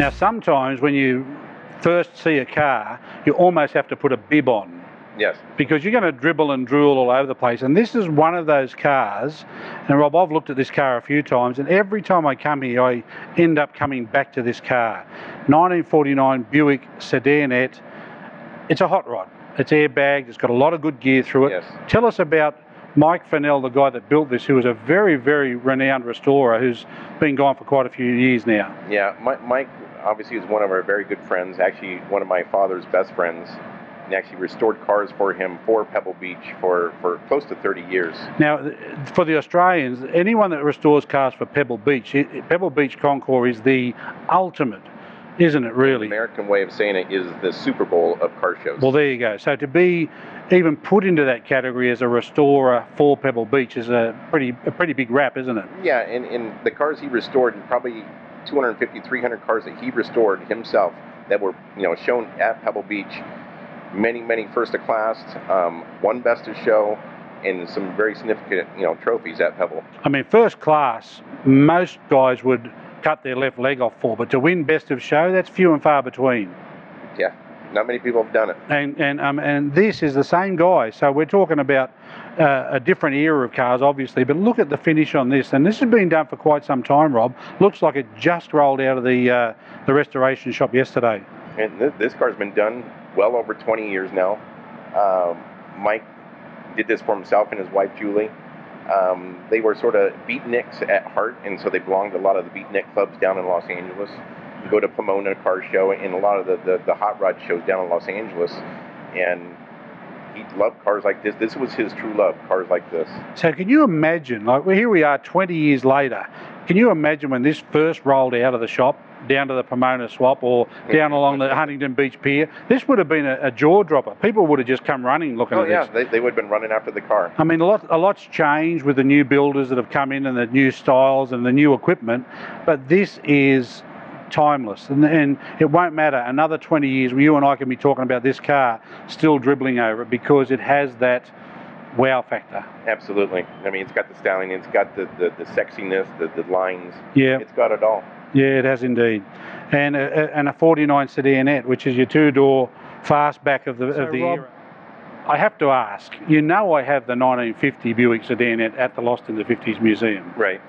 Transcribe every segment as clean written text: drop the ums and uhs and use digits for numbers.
Now, sometimes when you first see a car, you almost have to put a bib on. Yes. Because you're going to dribble and drool all over the place. And this is one of those cars, and Rob, I've looked at this car a few times, and every time I come here, I end up coming back to this car. 1949 Buick Sedanette. It's a hot rod. It's airbagged. It's got a lot of good gear through it. Yes. Tell us about Mike Fennell, the guy that built this, who is a very, very renowned restorer who's been gone for quite a few years now. Yeah, Mike obviously is one of our very good friends, actually one of my father's best friends. And actually restored cars for him for Pebble Beach for close to 30 years. Now, for the Australians, anyone that restores cars for Pebble Beach, Pebble Beach Concours is the ultimate, isn't it, really? The American way of saying it is the Super Bowl of car shows. Well, there you go. So to be even put into that category as a restorer for Pebble Beach is a pretty big rap, isn't it? Yeah, and the cars he restored, probably 250, 300 cars that he restored himself that were shown at Pebble Beach. Many first of class, one best of show, and some very significant trophies at Pebble. I mean, first class, most guys would cut their left leg off for, but to win best of show, that's few and far between. Yeah, not many people have done it. And this is the same guy. So we're talking about a different era of cars, obviously. But look at the finish on this, and this has been done for quite some time, Rob. Looks like it just rolled out of the restoration shop yesterday. And this car's been done well over 20 years now. Mike did this for himself and his wife Julie. They were sort of beatniks at heart, and so they belonged to a lot of the beatnik clubs down in Los Angeles. You go to Pomona Car Show and a lot of the hot rod shows down in Los Angeles, and he loved cars like this. This was his true love, cars like this. So can you imagine, like here we are 20 years later, can you imagine when this first rolled out of the shop down to the Pomona Swap or down along the Huntington Beach Pier? This would have been a jaw dropper. People would have just come running looking at this. Oh yeah, they would have been running after the car. I mean, a lot's changed with the new builders that have come in and the new styles and the new equipment, but this is timeless, and it won't matter. Another 20 years, you and I can be talking about this car still dribbling over it because it has that wow factor. Absolutely. I mean, it's got the styling, it's got the sexiness, the lines. Yeah. It's got it all. Yeah, it has indeed. And a 49 Sedanette, which is your two-door fastback of the era. I have to ask, I have the 1950 Buick Sedanette at the Lost in the 50s Museum. Right.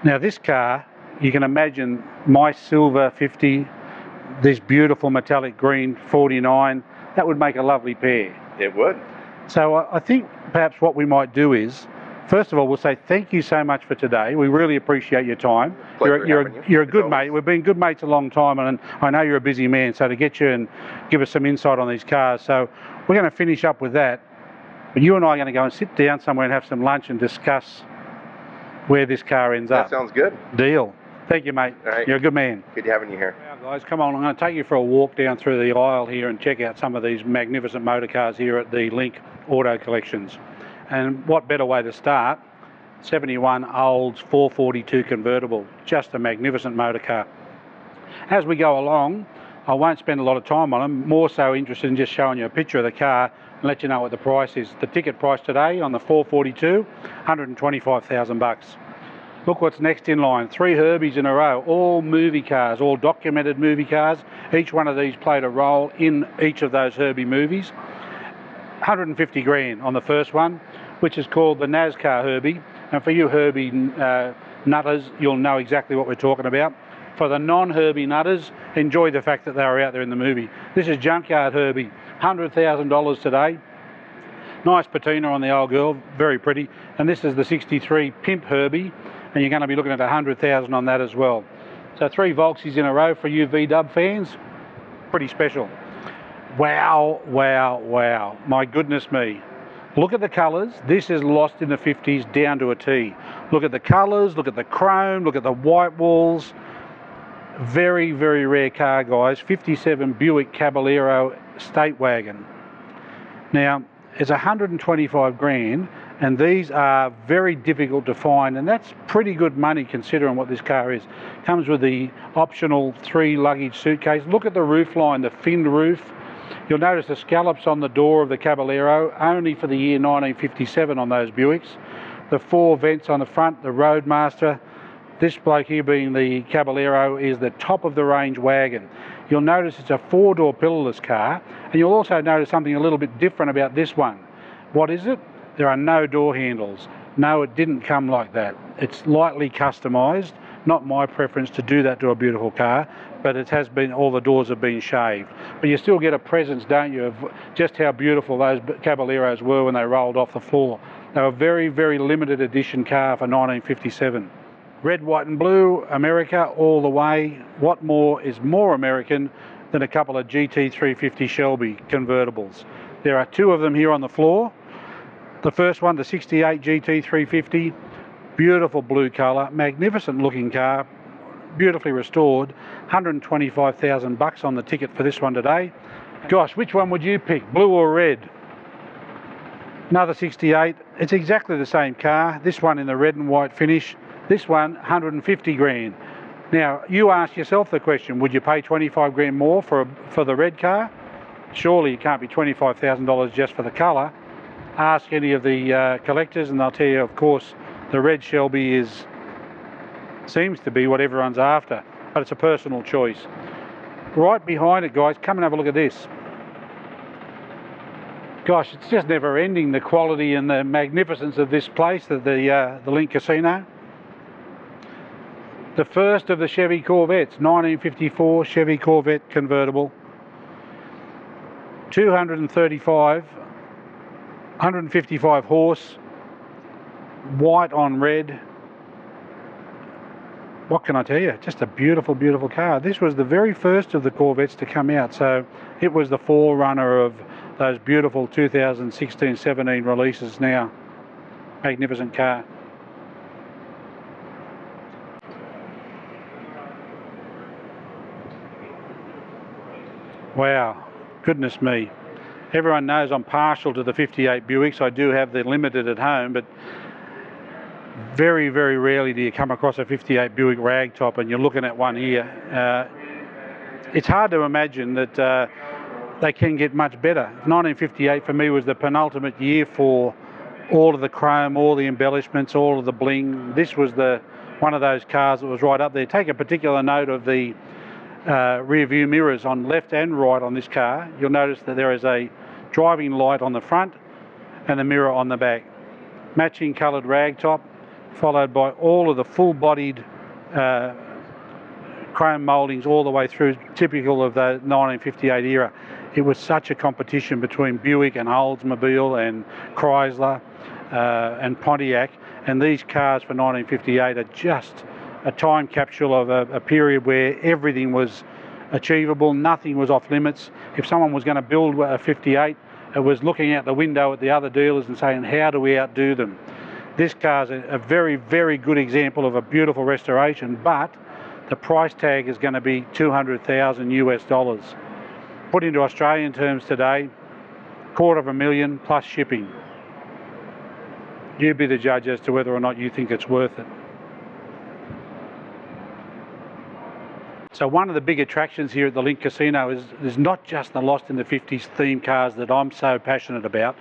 Now this car, you can imagine my silver 50, this beautiful metallic green 49, that would make a lovely pair. It would. So I think perhaps what we might do is, first of all, we'll say thank you so much for today. We really appreciate your time. You're a good mate. We've been good mates a long time, and I know you're a busy man, so to get you and give us some insight on these cars. So we're going to finish up with that. But you and I are going to go and sit down somewhere and have some lunch and discuss where this car ends up. That sounds good. Deal. Thank you, mate. All right. You're a good man. Good having you here. Now, guys, come on. I'm going to take you for a walk down through the aisle here and check out some of these magnificent motor cars here at the LINQ Auto Collections. And what better way to start? 71 Olds 442 convertible. Just a magnificent motor car. As we go along, I won't spend a lot of time on them. More so interested in just showing you a picture of the car and let you know what the price is. The ticket price today on the 442, $125,000. Look what's next in line. 3 Herbies in a row, all movie cars, all documented movie cars. Each one of these played a role in each of those Herbie movies. 150 grand on the first one, which is called the NASCAR Herbie. And for you Herbie nutters, you'll know exactly what we're talking about. For the non-Herbie nutters, enjoy the fact that they were out there in the movie. This is Junkyard Herbie, $100,000 today. Nice patina on the old girl, very pretty. And this is the 63 Pimp Herbie, and you're going to be looking at $100,000 on that as well. So 3 Volksies in a row for you V-Dub fans. Pretty special. Wow, wow, wow. My goodness me. Look at the colours. This is Lost in the 50s down to a T. Look at the colours, look at the chrome, look at the white walls. Very, very rare car, guys. 57 Buick Caballero State Wagon. Now, it's 125 grand, and these are very difficult to find, and that's pretty good money considering what this car is. Comes with the optional 3 luggage suitcase. Look at the roof line, the finned roof. You'll notice the scallops on the door of the Caballero, only for the year 1957 on those Buicks. The 4 vents on the front, the Roadmaster, This bloke here, being the Caballero, is the top of the range wagon. You'll notice it's a 4-door pillarless car, and you'll also notice something a little bit different about this one. What is it? There are no door handles. No, it didn't come like that. It's lightly customised. Not my preference to do that to a beautiful car, but it has been, all the doors have been shaved. But you still get a presence, don't you, of just how beautiful those Caballeros were when they rolled off the floor. They were a very, very limited edition car for 1957. Red, white and blue, America all the way. What more is more American than a couple of GT350 Shelby convertibles? There are 2 of them here on the floor. The first one, the 68 GT350, beautiful blue colour, magnificent looking car, beautifully restored. 125,000 bucks on the ticket for this one today. Gosh, which one would you pick, blue or red? Another 68. It's exactly the same car. This one in the red and white finish. This one, 150 grand. Now, you ask yourself the question, would you pay 25 grand more for the red car? Surely it can't be $25,000 just for the colour. Ask any of the collectors and they'll tell you, of course, the red Shelby seems to be what everyone's after, but it's a personal choice. Right behind it, guys, come and have a look at this. Gosh, it's just never ending, the quality and the magnificence of this place, the LINQ Casino. The first of the Chevy Corvettes, 1954 Chevy Corvette convertible. 155 horse, white on red. What can I tell you? Just a beautiful, beautiful car. This was the very first of the Corvettes to come out, so it was the forerunner of those beautiful 2016-17 releases now. Magnificent car. Wow, goodness me. Everyone knows I'm partial to the 58 Buicks. I do have the Limited at home, but very, very rarely do you come across a 58 Buick ragtop, and you're looking at one here. It's hard to imagine that they can get much better. 1958 for me was the penultimate year for all of the chrome, all the embellishments, all of the bling. This was one of those cars that was right up there. Take a particular note of the rear view mirrors on left and right on this car. You'll notice that there is a driving light on the front and a mirror on the back. Matching coloured ragtop, followed by all of the full-bodied chrome mouldings all the way through, typical of the 1958 era. It was such a competition between Buick and Oldsmobile and Chrysler and Pontiac, and these cars for 1958 are just a time capsule of a period where everything was achievable, nothing was off limits. If someone was going to build a 58, it was looking out the window at the other dealers and saying, how do we outdo them? This car's a very, very good example of a beautiful restoration, but the price tag is going to be $200,000 US. Put into Australian terms today, $250,000 plus shipping. You be the judge as to whether or not you think it's worth it. So one of the big attractions here at the LINQ Casino is not just the Lost in the 50s theme cars that I'm so passionate about,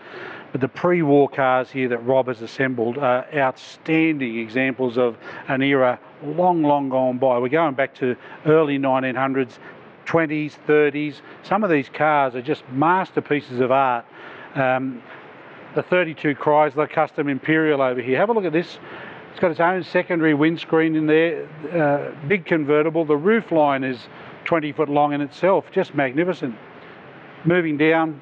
but the pre-war cars here that Rob has assembled are outstanding examples of an era long, long gone by. We're going back to early 1900s, 20s, 30s. Some of these cars are just masterpieces of art. The 32 Chrysler Custom Imperial over here. Have a look at this. It's got its own secondary windscreen in there, big convertible. The roof line is 20 foot long in itself, just magnificent. Moving down,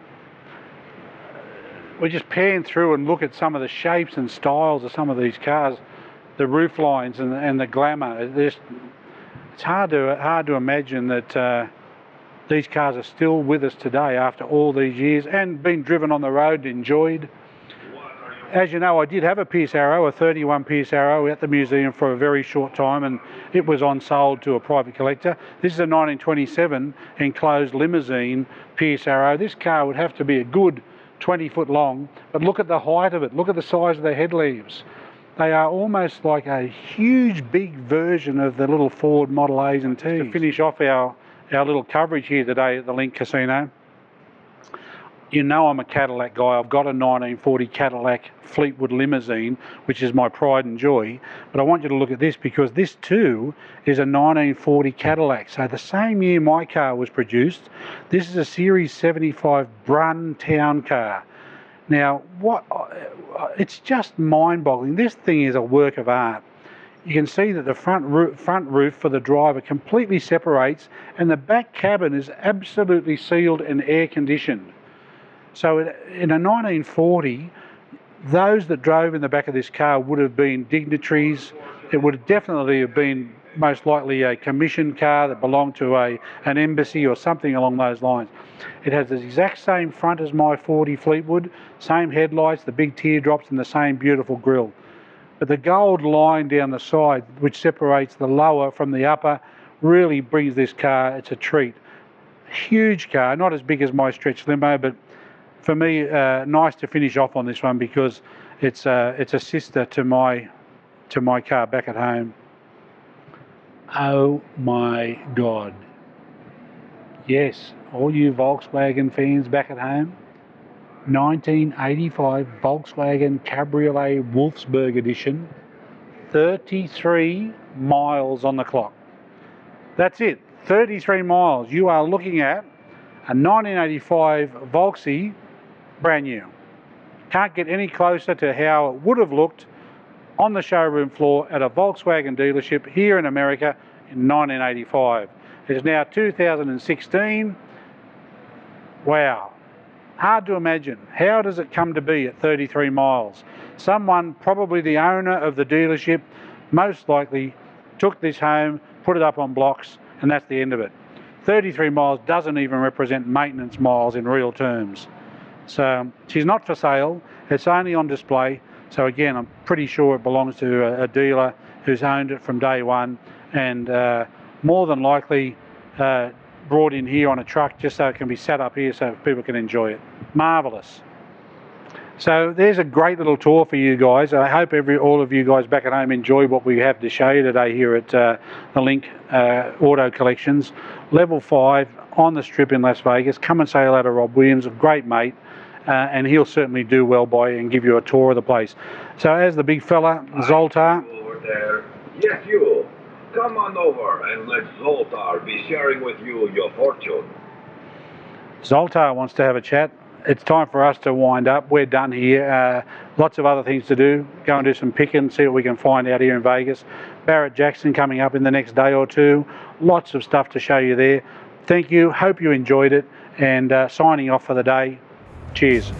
we just pan through and look at some of the shapes and styles of some of these cars, the roof lines and the glamour. It's hard to imagine that these cars are still with us today after all these years and being driven on the road, enjoyed. As you know, I did have a Pierce Arrow, a 31 Pierce Arrow at the museum for a very short time, and it was on sold to a private collector. This is a 1927 enclosed limousine Pierce Arrow. This car would have to be a good 20 foot long, but look at the height of it. Look at the size of the headlamps. They are almost like a huge big version of the little Ford Model A's and T's. To finish off our little coverage here today at the LINQ Casino, You know I'm a Cadillac guy. I've got a 1940 Cadillac Fleetwood limousine, which is my pride and joy. But I want you to look at this, because this too is a 1940 Cadillac. So the same year my car was produced, this is a Series 75 Brun town car. Now, it's just mind-boggling. This thing is a work of art. You can see that the front roof for the driver completely separates, and the back cabin is absolutely sealed and air-conditioned. So in a 1940, those that drove in the back of this car would have been dignitaries. It would definitely have been most likely a commissioned car that belonged to an embassy or something along those lines. It has the exact same front as my 40 Fleetwood, same headlights, the big teardrops, and the same beautiful grille. But the gold line down the side, which separates the lower from the upper, really brings this car, it's a treat. Huge car, not as big as my stretch limo, but for me, nice to finish off on this one, because it's a sister to my car back at home. Oh my God. Yes, all you Volkswagen fans back at home, 1985 Volkswagen Cabriolet Wolfsburg Edition, 33 miles on the clock. That's it, 33 miles. You are looking at a 1985 Volksy, brand new. Can't get any closer to how it would have looked on the showroom floor at a Volkswagen dealership here in America in 1985. It is now 2016. Wow. Hard to imagine. How does it come to be at 33 miles? Someone, probably the owner of the dealership, most likely took this home, put it up on blocks, and that's the end of it. 33 miles doesn't even represent maintenance miles in real terms. So she's not for sale. It's only on display. So again, I'm pretty sure it belongs to a dealer who's owned it from day one, and more than likely brought in here on a truck just so it can be sat up here so people can enjoy it. Marvellous. So there's a great little tour for you guys. I hope all of you guys back at home enjoy what we have to show you today here at the LINQ Auto Collections. Level 5 on the Strip in Las Vegas. Come and say hello to Rob Williams, a great mate. And he'll certainly do well by you and give you a tour of the place. So as the big fella, Zoltar. Over there. Yes, you. Come on over and let Zoltar be sharing with you your fortune. Zoltar wants to have a chat. It's time for us to wind up. We're done here. Lots of other things to do. Go and do some picking, see what we can find out here in Vegas. Barrett Jackson coming up in the next day or two. Lots of stuff to show you there. Thank you. Hope you enjoyed it. And signing off for the day. Cheers.